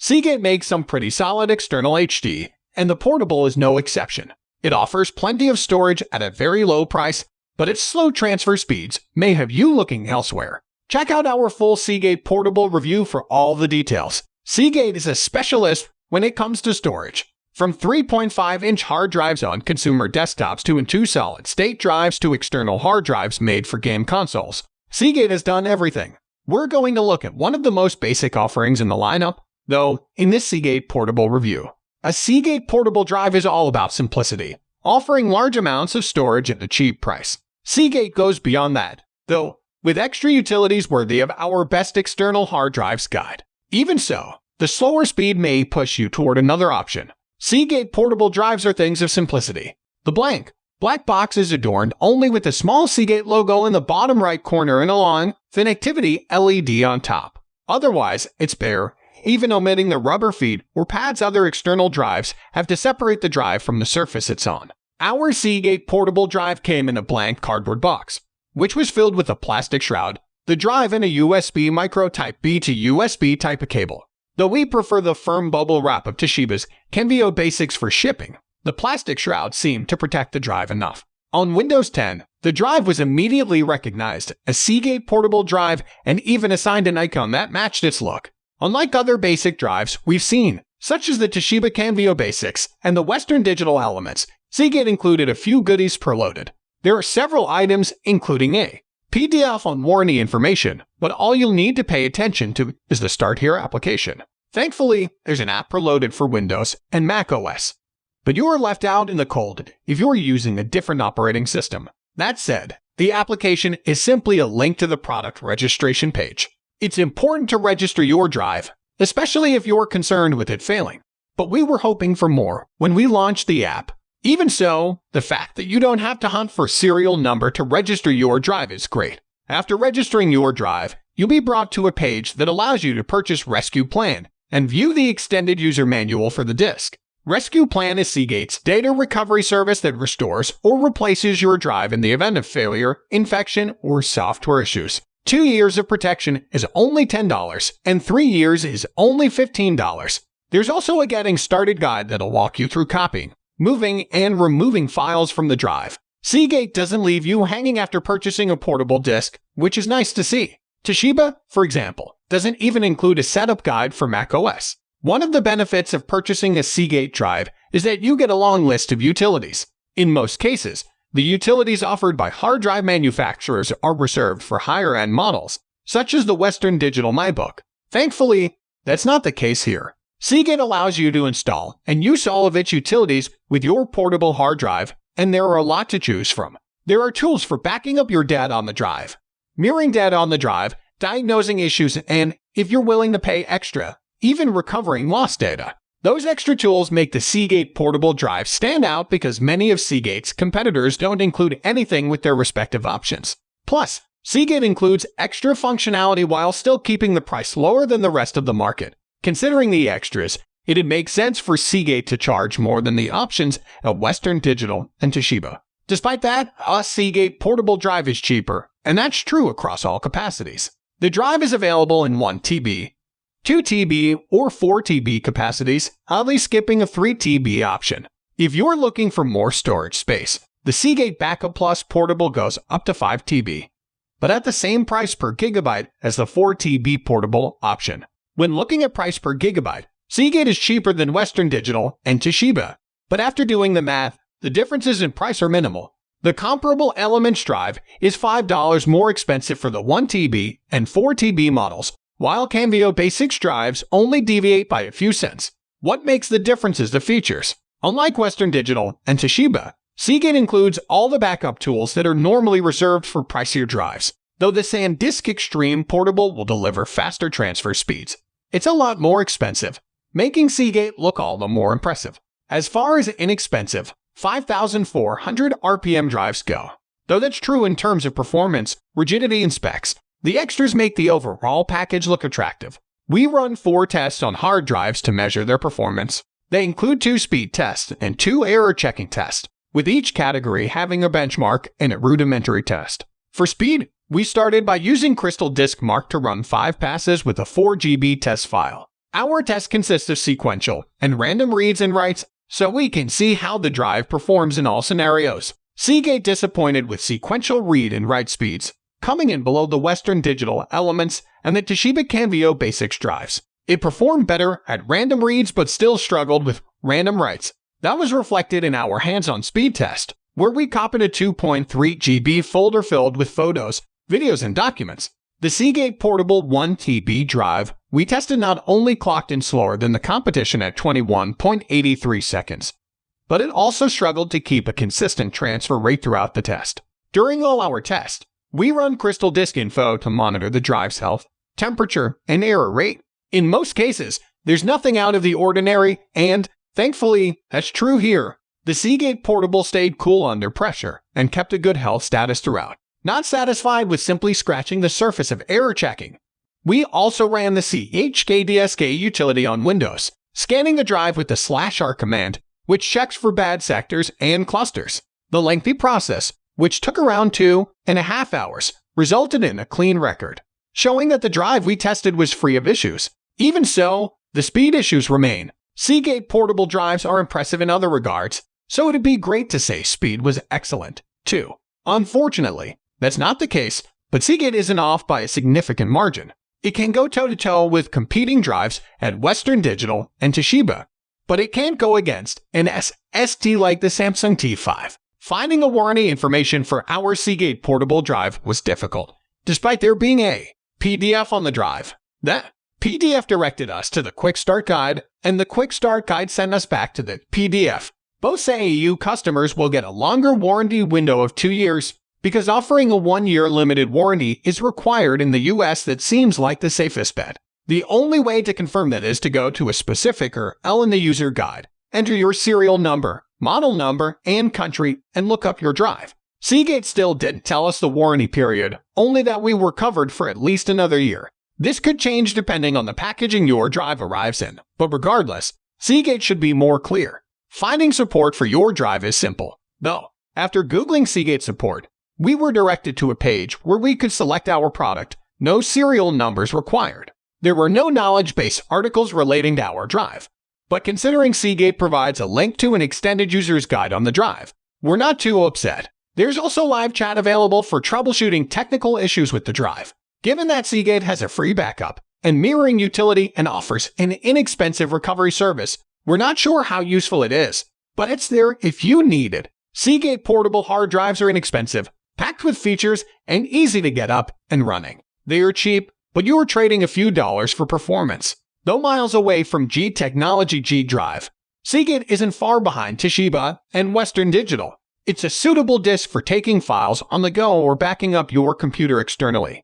Seagate makes some pretty solid external HD, and the Portable is no exception. It offers plenty of storage at a very low price, but its slow transfer speeds may have you looking elsewhere. Check out our full Seagate Portable review for all the details. Seagate is a specialist when it comes to storage. From 3.5-inch hard drives on consumer desktops to two solid-state drives to external hard drives made for game consoles, Seagate has done everything. We're going to look at one of the most basic offerings in the lineup, though, in this Seagate Portable review. A Seagate Portable drive is all about simplicity, offering large amounts of storage at a cheap price. Seagate goes beyond that, though, with extra utilities worthy of our best external hard drives guide. Even so, the slower speed may push you toward another option. Seagate Portable drives are things of simplicity. The black box is adorned only with the small Seagate logo in the bottom right corner and a long, thin activity LED on top. Otherwise, it's bare, even omitting the rubber feet or pads other external drives have to separate the drive from the surface it's on. Our Seagate Portable drive came in a blank cardboard box, which was filled with a plastic shroud, the drive and a USB micro Type-B to USB Type-A cable. Though we prefer the firm bubble wrap of Toshiba's Kenvio Basics for shipping, the plastic shroud seemed to protect the drive enough. On Windows 10, the drive was immediately recognized as Seagate Portable drive and even assigned an icon that matched its look. Unlike other basic drives we've seen, such as the Toshiba Kenvio Basics and the Western Digital Elements, Seagate included a few goodies preloaded. There are several items, including a PDF on warranty information, but all you'll need to pay attention to is the Start Here application. Thankfully, there's an app preloaded for Windows and Mac OS. But you are left out in the cold if you're using a different operating system. That said, the application is simply a link to the product registration page. It's important to register your drive, especially if you're concerned with it failing. But we were hoping for more when we launched the app. Even so, the fact that you don't have to hunt for serial number to register your drive is great. After registering your drive, you'll be brought to a page that allows you to purchase Rescue Plan and view the extended user manual for the disk. Rescue Plan is Seagate's data recovery service that restores or replaces your drive in the event of failure, infection, or software issues. 2 years of protection is only $10, and 3 years is only $15. There's also a Getting Started guide that'll walk you through copying, moving, and removing files from the drive. Seagate doesn't leave you hanging after purchasing a portable disk, which is nice to see. Toshiba, for example, doesn't even include a setup guide for Mac OS. One of the benefits of purchasing a Seagate drive is that you get a long list of utilities. In most cases, the utilities offered by hard drive manufacturers are reserved for higher-end models, such as the Western Digital MyBook. Thankfully, that's not the case here. Seagate allows you to install and use all of its utilities with your portable hard drive, and there are a lot to choose from. There are tools for backing up your data on the drive, mirroring data on the drive, diagnosing issues, and, if you're willing to pay extra, even recovering lost data. Those extra tools make the Seagate Portable drive stand out because many of Seagate's competitors don't include anything with their respective options. Plus, Seagate includes extra functionality while still keeping the price lower than the rest of the market. Considering the extras, it'd make sense for Seagate to charge more than the options at Western Digital and Toshiba. Despite that, a Seagate Portable drive is cheaper, and that's true across all capacities. The drive is available in 1 TB, 2 TB, or 4 TB capacities, oddly skipping a 3 TB option. If you're looking for more storage space, the Seagate Backup Plus Portable goes up to 5 TB, but at the same price per gigabyte as the 4 TB Portable option. When looking at price per gigabyte, Seagate is cheaper than Western Digital and Toshiba, but after doing the math, the differences in price are minimal. The comparable Elements drive is $5 more expensive for the 1 TB and 4 TB models, while Kenvio Basics drives only deviate by a few cents. What makes the difference is the features. Unlike Western Digital and Toshiba, Seagate includes all the backup tools that are normally reserved for pricier drives, though the SanDisk Extreme Portable will deliver faster transfer speeds. It's a lot more expensive, making Seagate look all the more impressive. As far as inexpensive, 5,400 RPM drives go. Though that's true in terms of performance, rigidity, and specs, the extras make the overall package look attractive. We run 4 tests on hard drives to measure their performance. They include 2 speed tests and 2 error checking tests, with each category having a benchmark and a rudimentary test. For speed, we started by using Crystal Disk Mark to run 5 passes with a 4 GB test file. Our test consists of sequential and random reads and writes, so we can see how the drive performs in all scenarios. Seagate disappointed with sequential read and write speeds, coming in below the Western Digital Elements and the Toshiba Canvio Basics drives. It performed better at random reads but still struggled with random writes. That was reflected in our hands-on speed test, where we copied a 2.3 GB folder filled with photos, videos, and documents. The Seagate Portable 1 TB drive we tested not only clocked in slower than the competition at 21.83 seconds, but it also struggled to keep a consistent transfer rate throughout the test. During all our tests, we run Crystal Disk Info to monitor the drive's health, temperature, and error rate. In most cases, there's nothing out of the ordinary, and, thankfully, that's true here. The Seagate Portable stayed cool under pressure and kept a good health status throughout. Not satisfied with simply scratching the surface of error checking, we also ran the chkdsk utility on Windows, scanning the drive with the /r command, which checks for bad sectors and clusters. The lengthy process, which took around 2.5 hours, resulted in a clean record, showing that the drive we tested was free of issues. Even so, the speed issues remain. Seagate Portable drives are impressive in other regards, so it'd be great to say speed was excellent, too. Unfortunately, that's not the case, but Seagate isn't off by a significant margin. It can go toe-to-toe with competing drives at Western Digital and Toshiba, but it can't go against an SSD like the Samsung T5. Finding a warranty information for our Seagate Portable drive was difficult, despite there being a PDF on the drive. That PDF directed us to the Quick Start Guide, and the Quick Start Guide sent us back to the PDF. Both say EU customers will get a longer warranty window of 2 years, because offering a 1-year limited warranty is required in the US. That seems like the safest bet. The only way to confirm that is to go to a specific URL in the user guide, enter your serial number, model number, and country, and look up your drive. Seagate still didn't tell us the warranty period, only that we were covered for at least another year. This could change depending on the packaging your drive arrives in, but regardless, Seagate should be more clear. Finding support for your drive is simple, though. After Googling Seagate support, we were directed to a page where we could select our product, no serial numbers required. There were no knowledge base articles relating to our drive, but considering Seagate provides a link to an extended user's guide on the drive, we're not too upset. There's also live chat available for troubleshooting technical issues with the drive. Given that Seagate has a free backup and mirroring utility and offers an inexpensive recovery service, we're not sure how useful it is, but it's there if you need it. Seagate Portable hard drives are inexpensive, packed with features, and easy to get up and running. They are cheap, but you are trading a few dollars for performance. Though miles away from G Technology G Drive, Seagate isn't far behind Toshiba and Western Digital. It's a suitable disk for taking files on the go or backing up your computer externally.